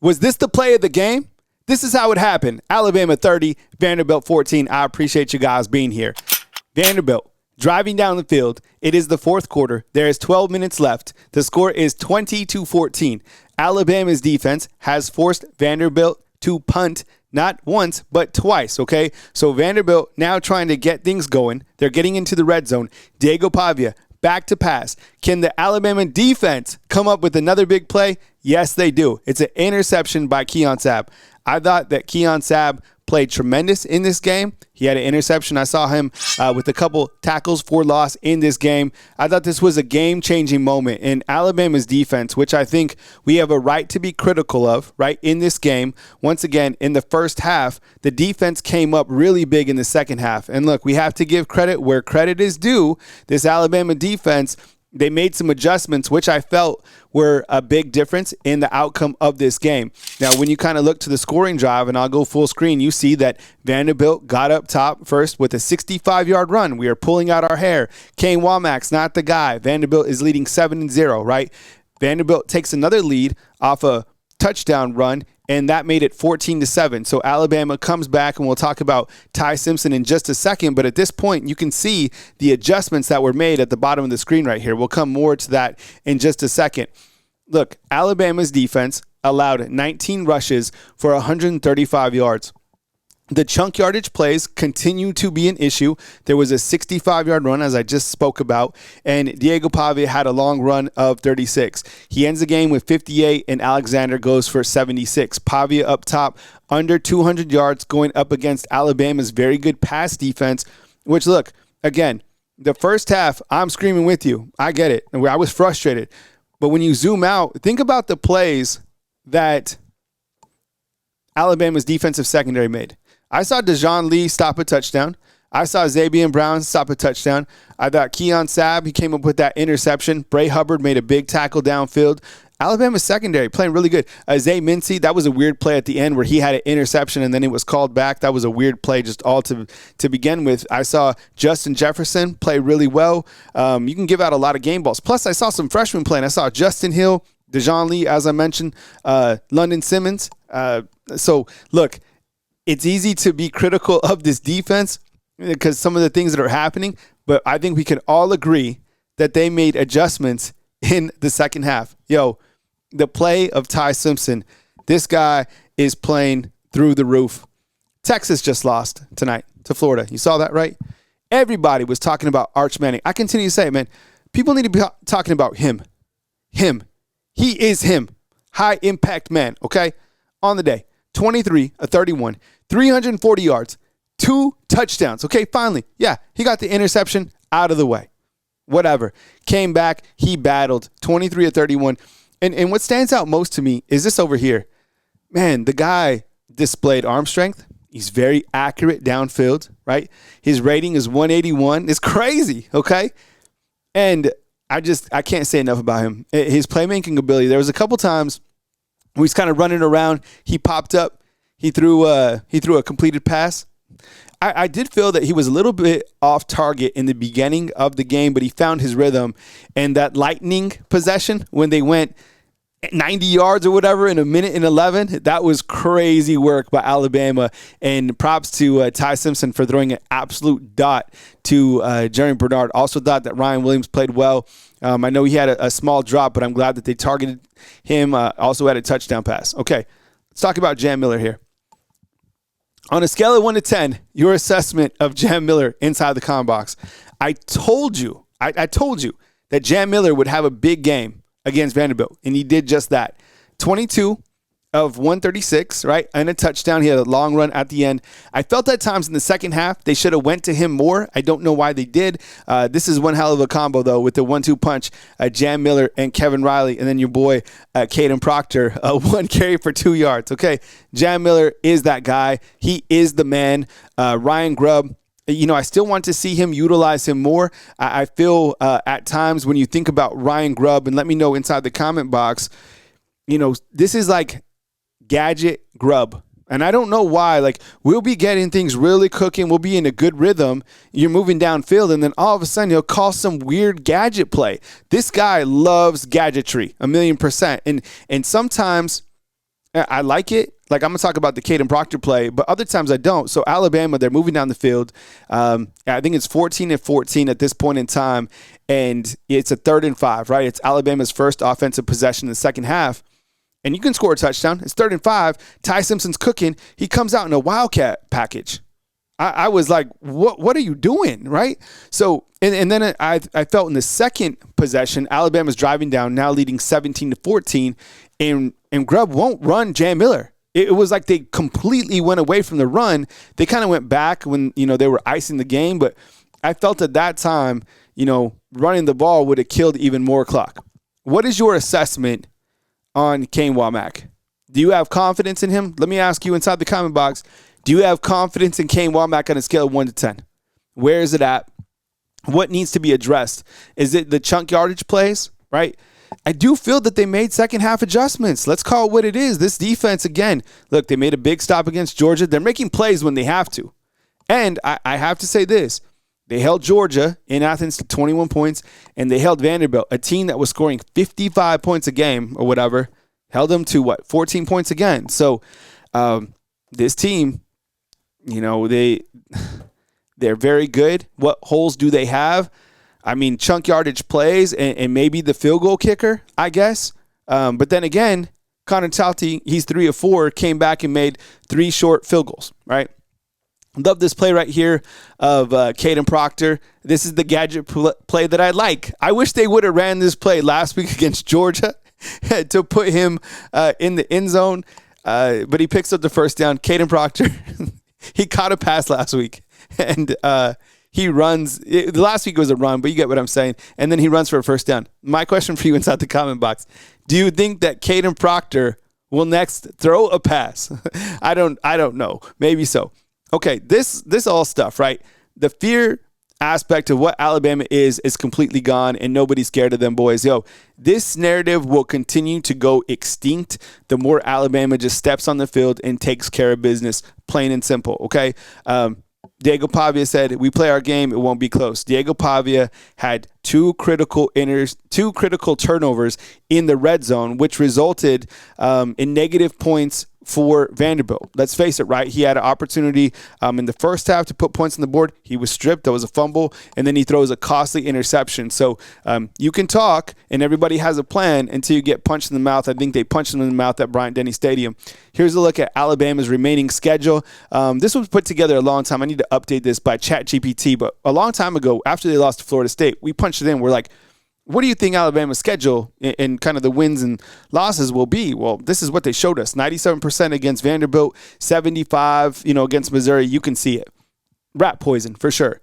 Was this the play of the game? This is how it happened. Alabama 30, Vanderbilt 14. I appreciate you guys being here. Vanderbilt driving down the field. It is the fourth quarter. There is 12 minutes left. The score is 20-14. Alabama's defense has forced Vanderbilt to punt not once, but twice, okay? So Vanderbilt now trying to get things going. They're getting into the red zone. Diego Pavia back to pass. Can the Alabama defense come up with another big play? Yes, they do. It's an interception by Keon Sabb. I thought that Keon Sabb played tremendous in this game. He had an interception. I saw him with a couple tackles for loss in this game. I thought this was a game-changing moment in Alabama's defense, which I think we have a right to be critical of, right, in this game. Once again, in the first half, the defense came up really big in the second half. And look, we have to give credit where credit is due. This Alabama defense, they made some adjustments, which I felt were a big difference in the outcome of this game. Now, when you kind of look to the scoring drive, and I'll go full screen, you see that Vanderbilt got up top first with a 65-yard run. We are pulling out our hair. Kane Womack's not the guy. Vanderbilt is leading 7-0, right? Vanderbilt takes another lead off a touchdown run, and that made it 14-7. So Alabama comes back, and we'll talk about Ty Simpson in just a second. But at this point, you can see the adjustments that were made at the bottom of the screen right here. We'll come more to that in just a second. Look, Alabama's defense allowed 19 rushes for 135 yards. The chunk yardage plays continue to be an issue. There was a 65-yard run, as I just spoke about, and Diego Pavia had a long run of 36. He ends the game with 58, and Alexander goes for 76. Pavia up top, under 200 yards, going up against Alabama's very good pass defense, which, look, again, the first half, I'm screaming with you. I get it. I was frustrated. But when you zoom out, think about the plays that Alabama's defensive secondary made. I saw Dejon Lee stop a touchdown. I saw Zabian Brown stop a touchdown. I thought Keon Sabb, he came up with that interception. Bray Hubbard made a big tackle downfield. Alabama's secondary playing really good. Zay Mincy, that was a weird play at the end where he had an interception and then it was called back. That was a weird play just all to begin with. I saw Justin Jefferson play really well. You can give out a lot of game balls. Plus, I saw some freshmen playing. I saw Justin Hill, Dejon Lee, as I mentioned, London Simmons. So, look, it's easy to be critical of this defense because some of the things that are happening, but I think we can all agree that they made adjustments in the second half. Yo, the play of Ty Simpson, this guy is playing through the roof. Texas just lost tonight to Florida. You saw that, right? Everybody was talking about Arch Manning. I continue to say it, man. People need to be talking about him. Him. He is him. High impact man, okay? On the day, 23-31. 340 yards, 2 touchdowns. Okay, finally. Yeah, he got the interception out of the way. Whatever. Came back. He battled 23-31. And what stands out most to me is this over here. Man, the guy displayed arm strength. He's very accurate downfield, right? His rating is 181. It's crazy, okay? And I can't say enough about him. His playmaking ability. There was a couple times where he's kind of running around. He popped up. He threw a completed pass. I did feel that he was a little bit off target in the beginning of the game, but he found his rhythm. And that lightning possession, when they went 90 yards or whatever in a minute and 11, that was crazy work by Alabama. And props to Ty Simpson for throwing an absolute dot to Jeremy Bernard. Also thought that Ryan Williams played well. I know he had a small drop, but I'm glad that they targeted him. Also had a touchdown pass. Okay, let's talk about Jam Miller here. On a scale of 1 to 10, your assessment of Jam Miller inside the comm box. I told you that Jam Miller would have a big game against Vanderbilt, and he did just that. 22 of 136, right, and a touchdown. He had a long run at the end. I felt at times in the second half they should have went to him more. I don't know why they did. This is one hell of a combo, though, with the 1-2 punch, Jam Miller and Kevin Riley, and then your boy, Caden Proctor, 1 carry for 2 yards. Okay, Jam Miller is that guy. He is the man. Ryan Grubb, I still want to see him utilize him more. I feel at times when you think about Ryan Grubb, and let me know inside the comment box, this is like gadget Grubb. And I don't know why. Like, we'll be getting things really cooking. We'll be in a good rhythm. You're moving downfield, and then all of a sudden he'll call some weird gadget play. This guy loves gadgetry, 1,000,000%. And sometimes I like it. Like, I'm going to talk about the Caden Proctor play, but other times I don't. So Alabama, they're moving down the field. I think it's 14-14 at this point in time, and it's a 3rd and 5, right? It's Alabama's first offensive possession in the second half, and you can score a touchdown. It's 3rd and 5. Ty Simpson's cooking. He comes out in a Wildcat package. I was like, what are you doing, right? So, and then I felt in the second possession, Alabama's driving down, now leading 17-14, and Grubb won't run Jam Miller. It was like they completely went away from the run. They kind of went back when, they were icing the game, but I felt at that time, running the ball would have killed even more clock. What is your assessment on Kane Womack? Do you have confidence in him? Let me ask you inside the comment box. Do you have confidence in Kane Womack on a scale of 1 to 10? Where is it at? What needs to be addressed? Is it the chunk yardage plays, right? I do feel that they made second half adjustments. Let's call it what it is. This defense, again, look, they made a big stop against Georgia. They're making plays when they have to. And I have to say this. They held Georgia in Athens to 21 points, and they held Vanderbilt, a team that was scoring 55 points a game or whatever, held them to, 14 points again. So this team, they're very good. What holes do they have? I mean, chunk yardage plays and maybe the field goal kicker, I guess. But then again, Connor Talty, he's 3 of 4, came back and made 3 short field goals, right? Love this play right here of Caden Proctor. This is the gadget play that I like. I wish they would have ran this play last week against Georgia to put him in the end zone. But he picks up the first down. Caden Proctor, he caught a pass last week, and he runs. Last week was a run, but you get what I'm saying. And then he runs for a first down. My question for you inside the comment box: do you think that Caden Proctor will next throw a pass? I don't know. Maybe so. Okay, this all stuff, right? The fear aspect of what Alabama is completely gone, and nobody's scared of them boys. This narrative will continue to go extinct the more Alabama just steps on the field and takes care of business, plain and simple, okay? Diego Pavia said, we play our game, it won't be close. Diego Pavia had two critical turnovers in the red zone, which resulted in negative points for Vanderbilt. Let's face it, right? He had an opportunity in the first half to put points on the board. He was stripped. That was a fumble. And then he throws a costly interception. So you can talk, and everybody has a plan until you get punched in the mouth. I think they punched him in the mouth at Bryant-Denny Stadium. Here's a look at Alabama's remaining schedule. This was put together a long time. I need to update this by ChatGPT. But a long time ago, after they lost to Florida State, we punched it in. We're like, what do you think Alabama's schedule and kind of the wins and losses will be? Well, this is what they showed us. 97% against Vanderbilt, 75, against Missouri. You can see it. Rat poison, for sure.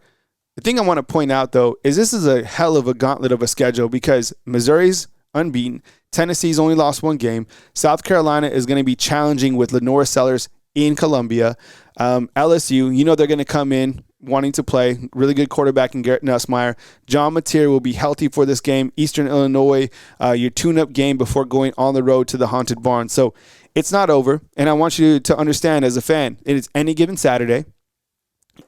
The thing I want to point out, though, is this is a hell of a gauntlet of a schedule because Missouri's unbeaten. Tennessee's only lost 1 game. South Carolina is going to be challenging with Lenora Sellers in Columbia. LSU, they're going to come in wanting to play. Really good quarterback in Garrett Nussmeier. John Mateer will be healthy for this game. Eastern Illinois, your tune-up game before going on the road to the Haunted Barn. So it's not over, and I want you to understand as a fan, it is any given Saturday.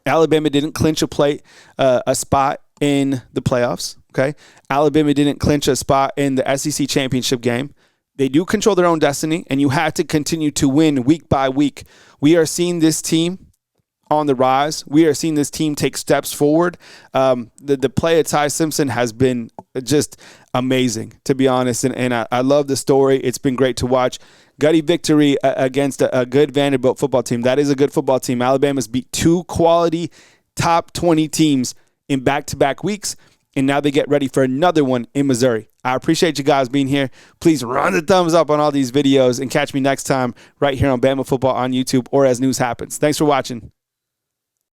Alabama didn't clinch a spot in the playoffs, okay? Alabama didn't clinch a spot in the SEC championship game. They do control their own destiny, and you have to continue to win week by week. We are seeing this team on the rise. We are seeing this team take steps forward. The play of Ty Simpson has been just amazing, to be honest, and I love the story. It's been great to watch. Gutty victory against a good Vanderbilt football team. That is a good football team. Alabama's beat 2 quality top 20 teams in back-to-back weeks, and now they get ready for another one in Missouri. I appreciate you guys being here. Please run the thumbs up on all these videos and catch me next time right here on Bama Football on YouTube or as news happens. Thanks for watching.